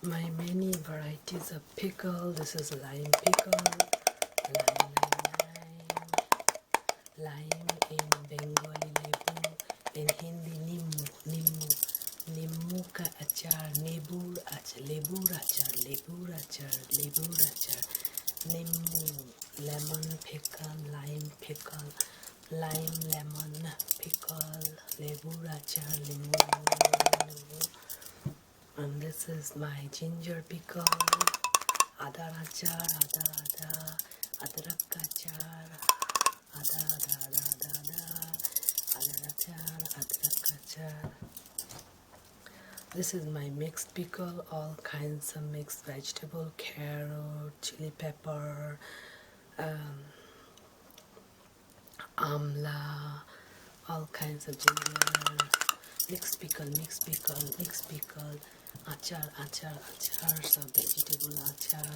my many varieties of pickle. This is lime pickle, lime in Bengali lebu, in Hindi nimmu ka achar, lebur achar, nimmu, lemon pickle, lime pickle, lime lemon pickle, lebur achar, lembu. And this is my ginger pickle, adar achar, adrak achar, adrak achar. This is my mixed pickle, all kinds of mixed vegetable, carrot, chili pepper, amla, all kinds of ginger, mixed pickle, achar, so vegetable achar.